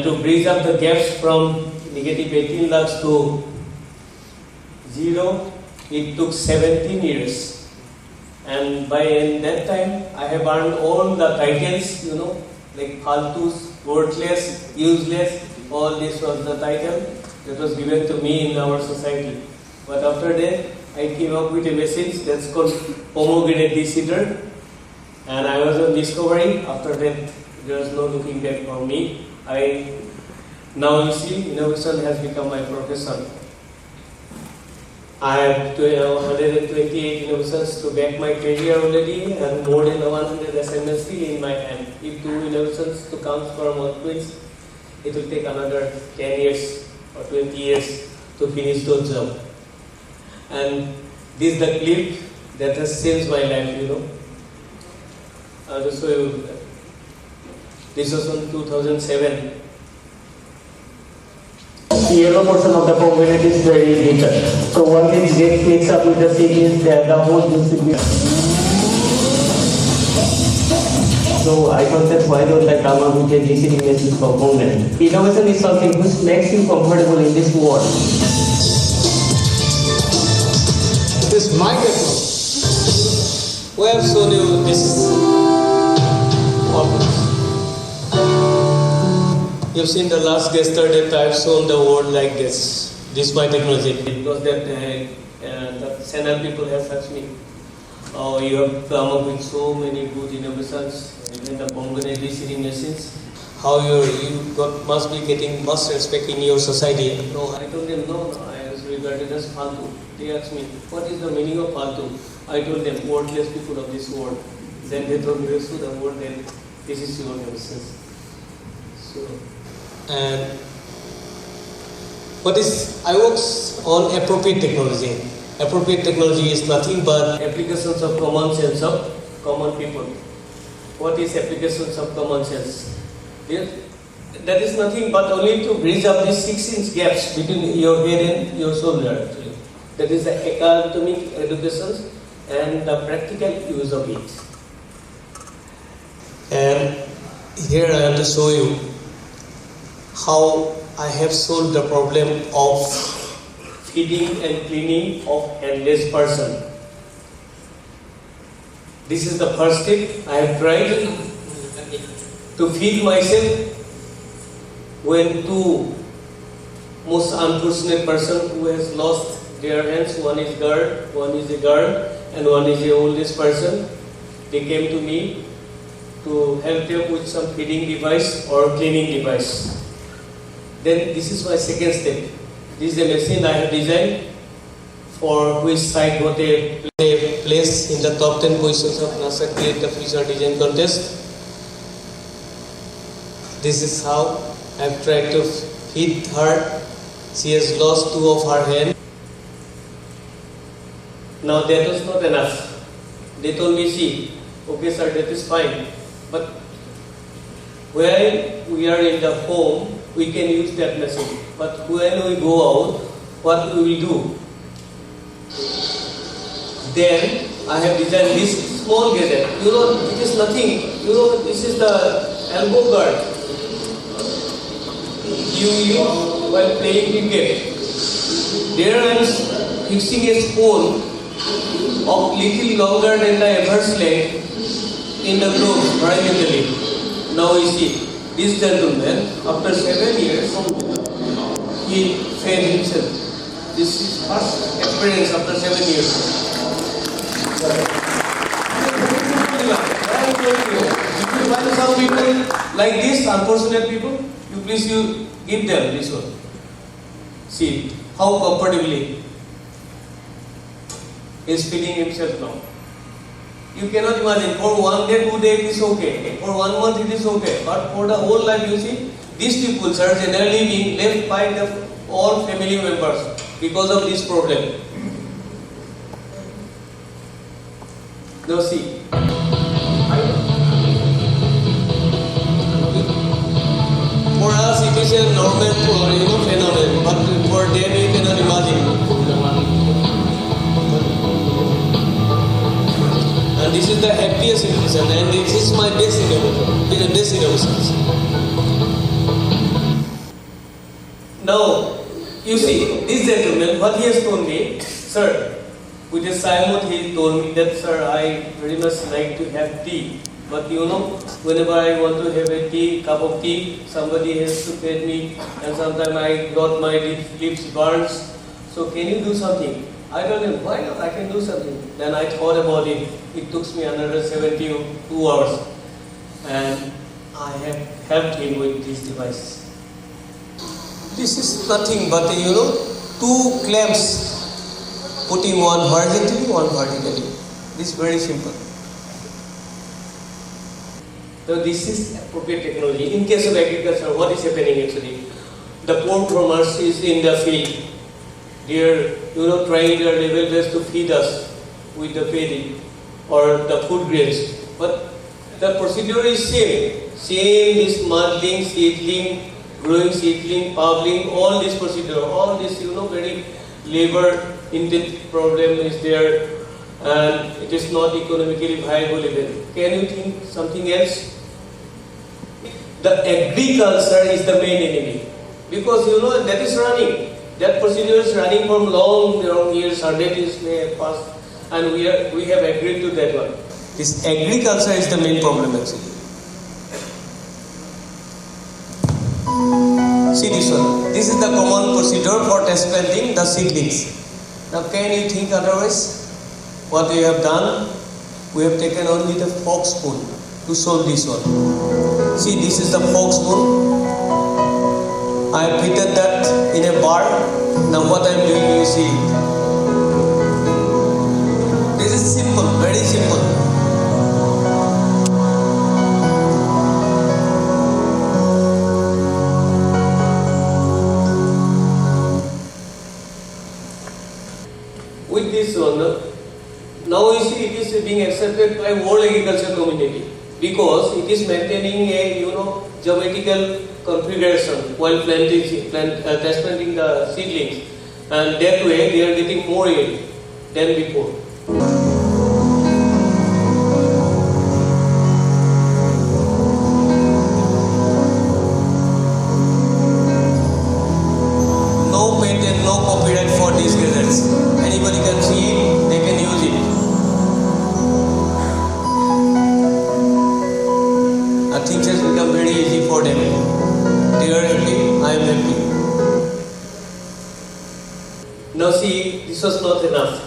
And to bridge up the gaps from negative 18 lakhs to zero, it took 17 years. And by that time, I have earned all the titles, like faltus, worthless, useless, all this was the title that was given to me in our society. But after that, I came up with a message that's called pomegranate de-seeder. And I was on discovery. After that, there was no looking back for me. Now you see, innovation has become my profession. I have 128 innovations to back my career already, and more than 100 assignments still in my hand. If 2 innovations to come from one twins, it will take another 10 years or 20 years to finish those job. And this is the clip that has changed my life, I'll just show you. This was in 2007. The yellow portion of the pomegranate is very bitter. So once it gets mixed up with the seed, is that the whole juice will be. So I thought that why don't I come up with a de-seeding message for pomegranate? Innovation is something which makes you comfortable in this world. This is my technology. We have shown you this office. You've seen the last gesture that I've shown the world like this. This is my technology. Because that the channel people have asked me, oh, you have come up with so many good innovations, even the pomegranate de-seeding machines. How must be getting much respect in your society. No, I told them no, I was regarded as faltu. They asked me, what is the meaning of faltu? I told them, worthless people of this world. Then they told me, to the world, then this is your nonsense. So, and I work on appropriate technology. Appropriate technology is nothing but applications of common sense of common people. What is applications of common sense? That is nothing but only to bridge up these 6-inch gaps between your head and your shoulder, actually. That is the academic education and the practical use of it. And here I have to show you how I have solved the problem of feeding and cleaning of handless person. This is the first step. I have tried to feed myself when 2 most unfortunate person who has lost their hands, one is a girl, and one is the oldest person. They came to me to help them with some feeding device or cleaning device. Then this is my second step. This is a machine I have designed for which site got a place in the top 10 positions of NASA Create the Future Design Contest. This is how I have tried to feed her. She has lost 2 of her hands. Now that was not enough. They told me, see, okay sir, that is fine. But while we are in the home, we can use that machine. But when we go out, what we will do? Then I have designed this small gadget. It is nothing. This is the elbow guard. You use while playing cricket. There I am fixing a spoon of little longer than the average length in the globe horizontally. Now you see, this gentleman, after 7 years, he fed himself. This is first experience after 7 years. If you find some people like this, unfortunate people, you give them this one. See how comfortably he is feeding himself now. You cannot imagine, for 1 day, 2 days it is okay. For 1 month it is okay. But for the whole life, you see, these people are generally being left by all family members because of this problem. Now see. For us it is a normal phenomenon, but for them you cannot imagine. And this is the happiest innovation, and this is my best innovation. Now, you see, this gentleman, what he has told me, sir, with his Simon, he told me that, sir, I very much like to have tea. But you know, whenever I want to have a cup of tea, somebody has to feed me, and sometimes I got my lips burns. So can you do something? I told him, why not? I can do something. Then I thought about it. It took me another 72 hours, and I have helped him with this device. This is nothing but two clamps, putting one horizontally, one vertically. This is very simple. So this is appropriate technology. In case of agriculture, what is happening actually? The poor farmers is in the field. They are trying their level best to feed us with the paddy or the food grains. But the procedure is same. Same is muddling, seedling, growing seedling, pulping, all this procedure, all this very labor intensive problem is there, and it is not economically viable even. Can you think something else? The agriculture is the main enemy, because that is running. That procedure is running from long years, 100 years may have passed, and we have agreed to that one. This agriculture is the main problem actually. See this one. This is the common procedure for transplanting the seedlings. Now can you think otherwise? What we have done? We have taken only the fork spoon to solve this one. See, this is the fork spoon. I have fitted that in a bar. Now what I am doing, you see. This is simple, very simple. With this one, now you see it is being accepted by whole agriculture community, because it is maintaining a geometrical configuration while transplanting the seedlings, and that way they are getting more yield than before. No patent, no copyright for these gadgets. Anybody can see it, they can use it. Things has become very easy for them. They are happy, I am happy. Now see, this was not enough.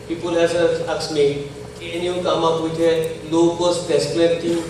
People have asked me, can you come up with a low-cost transplanting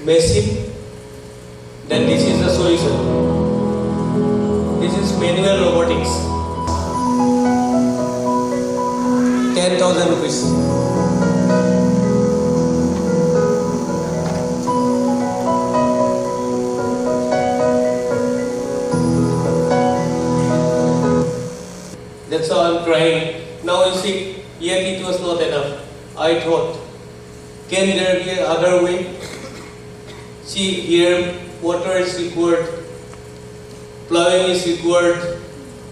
machine? Then this is the solution. This is manual robotics. 10,000 rupees. That's how I'm trying. Now you see, yet it was not enough. I thought, can there be another way? See, here water is required, plowing is required,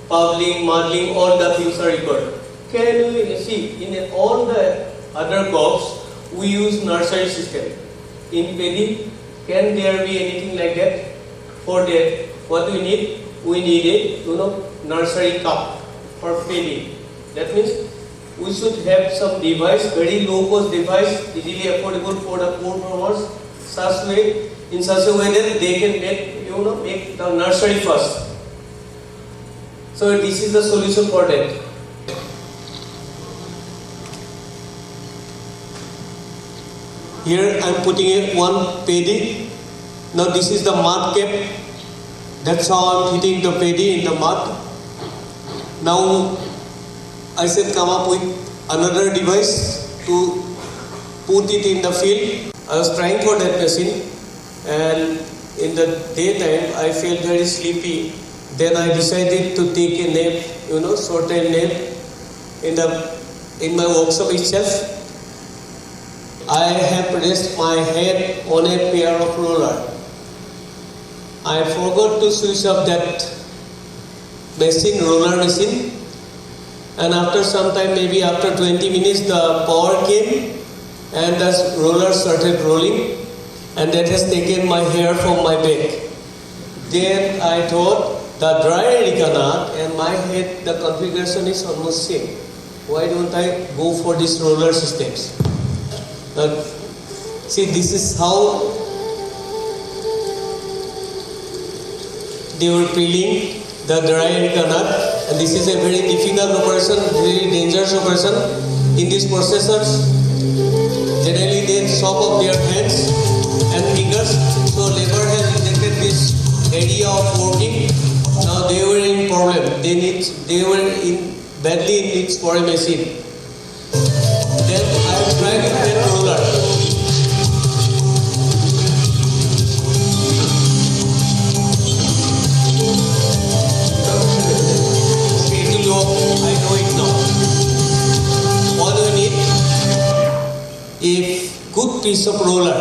pulping, muddling, all the things are required. Can we see, in all the other crops, we use nursery system. In paddy, can there be anything like that? For that, what we need? We need a nursery cup for paddy. That means we should have some device, very low cost device, easily affordable for the poor farmers, in such a way that they can make the nursery first. So this is the solution for that. Here I am putting in one paddy. Now this is the mud cap. That's how I am hitting the paddy in the mud. Now I said come up with another device to put it in the field. I was trying for that machine, and in the daytime I felt very sleepy. Then I decided to take a nap, short-time nap in my workshop itself. I have placed my head on a pair of roller. I forgot to switch off that roller machine, and after some time, maybe after 20 minutes, the power came and the roller started rolling, and that has taken my hair from my back. Then I thought, the dry areca nut and my head, the configuration is almost same. Why don't I go for these roller systems? Now, see, this is how they were peeling the dry areca nut, and this is a very difficult operation, very dangerous operation. In these processors, generally they chop off their hands and fingers, so labor has rejected this area of working. Now they were in problem. They were in badly in need for a machine. Then I tried with that roller. Okay, it will work. I know it now. All we need a good piece of roller.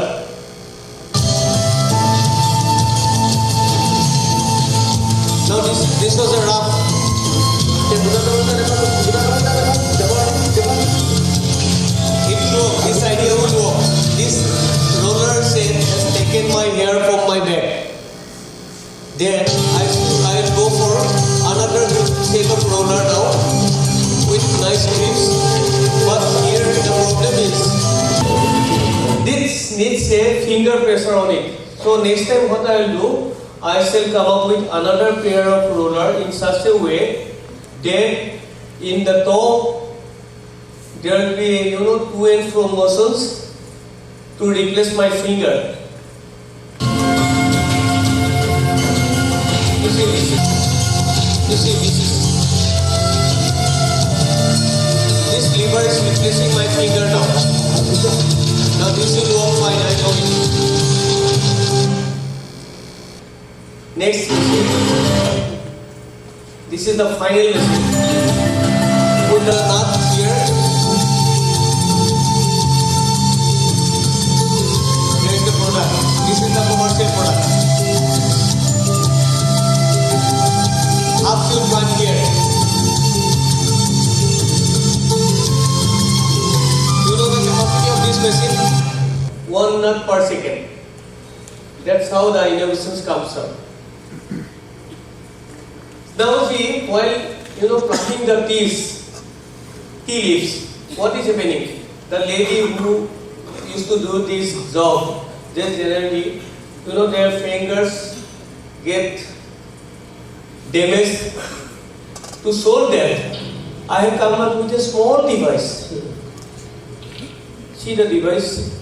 Now this was a rough. It will work. This idea will work. This roller set has taken my hair from my back. Then I'll go for another set of roller now with nice grips. But here the problem is this needs a finger pressure on it. So next time what I will do, I shall come up with another pair of roller in such a way that in the top there will be to and fro motions to replace my finger. You see this lever is replacing my finger now. Now this will work fine, I know it. Next machine. This is the final machine. Put the nut here. Here is the product. This is the commercial product. Up to one here. You know the capacity of this machine? 1 nut per second. That's how the innovations comes up. Now see, while plucking the tea leaves, what is happening? The lady who used to do this job, just generally, their fingers get damaged. To solve that, I have come up with a small device. See the device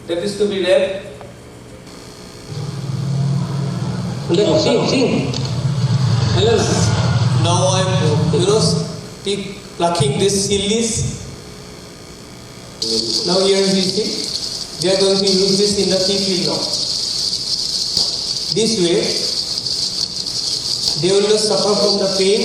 that is to be wrapped. See. Hello. Now I'm plucking this seal leaves. Now here you see, they are going to use this in the tea field now. This way, they will not suffer from the pain.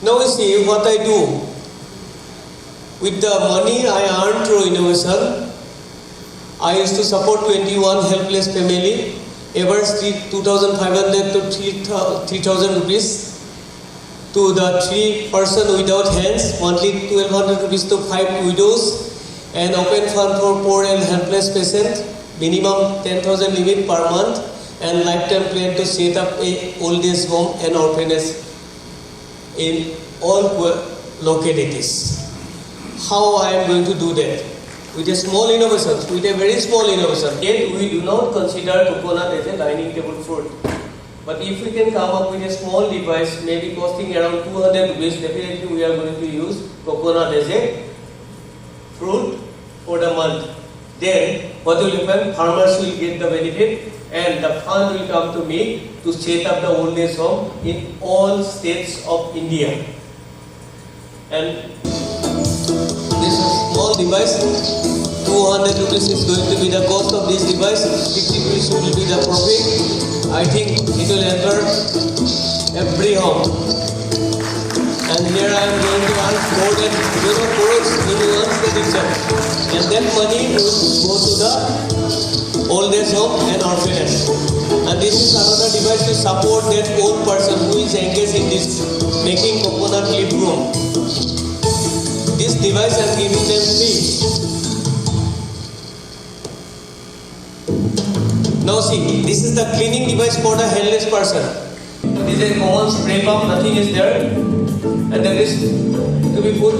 Now you see what I do. With the money I earned through innovation, I used to support 21 helpless family, average 2,500 to 3,000 rupees. To the 3 person without hands, monthly 1,200 rupees to 5 widows, and open fund for poor and helpless patient, minimum 10,000 limit per month, and lifetime plan to set up a old age home and orphanage in all localities. How I am going to do that? With a small innovation, with a very small innovation. Yet we do not consider coconut as a dining table fruit. But if we can come up with a small device, maybe costing around 200 rupees, definitely we are going to use coconut as a fruit for the month. Then what will happen? Farmers will get the benefit and the fund will come to me to set up the old age home in all states of India. And this small device, 200 rupees is going to be the cost of this device, 50 rupees will be the profit. I think it will enter every home. And here I am going to earn more than crores in one prediction. And that money will go to the old age home and orphanage. And this is another device to support that old person who is engaged in this making coconut leaf room. This device I am giving them free. Now see, this is the cleaning device for the handless person. This is a common spray pump, nothing is there. And then this to be put.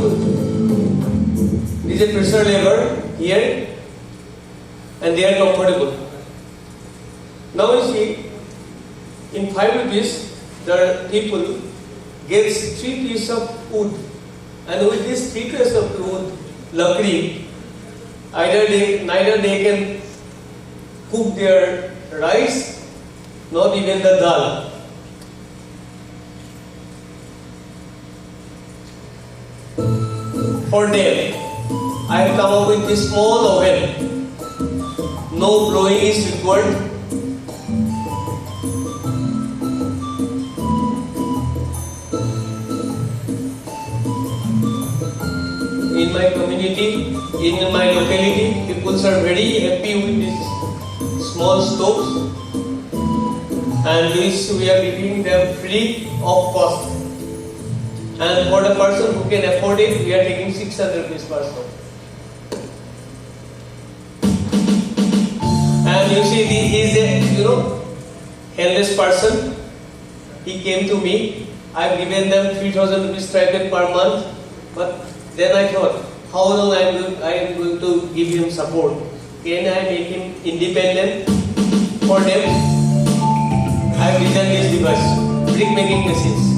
This is a pressure lever here. And they are comfortable. Now you see, in 5 rupees, the people gets 3 pieces of wood. And with these 3 pieces of wood, lakdi, neither they can cook their rice, not even the dal. For them, I have come up with this small oven. No blowing is required. In my community, in my locality, people are very happy with these small stoves, and this we are giving them free of cost. And for the person who can afford it, we are taking 600 rupees per stove. And you see, he is a handless person. He came to me. I have given them 3,000 rupees stipend per month, but then I thought, how long I am going to give him support? Can I make him independent? For them, I have designed this device, brick making machines.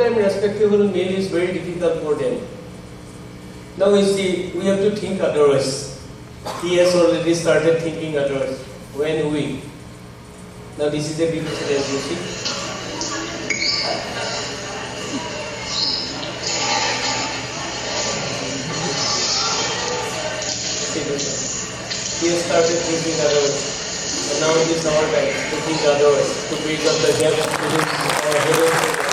Respectable meal is very difficult for them. Now you see, we have to think otherwise. He has already started thinking otherwise. When we? Now this is a big incident, you see. He has started thinking otherwise. And now it is our time to think otherwise, to bridge up the gap between our heroes.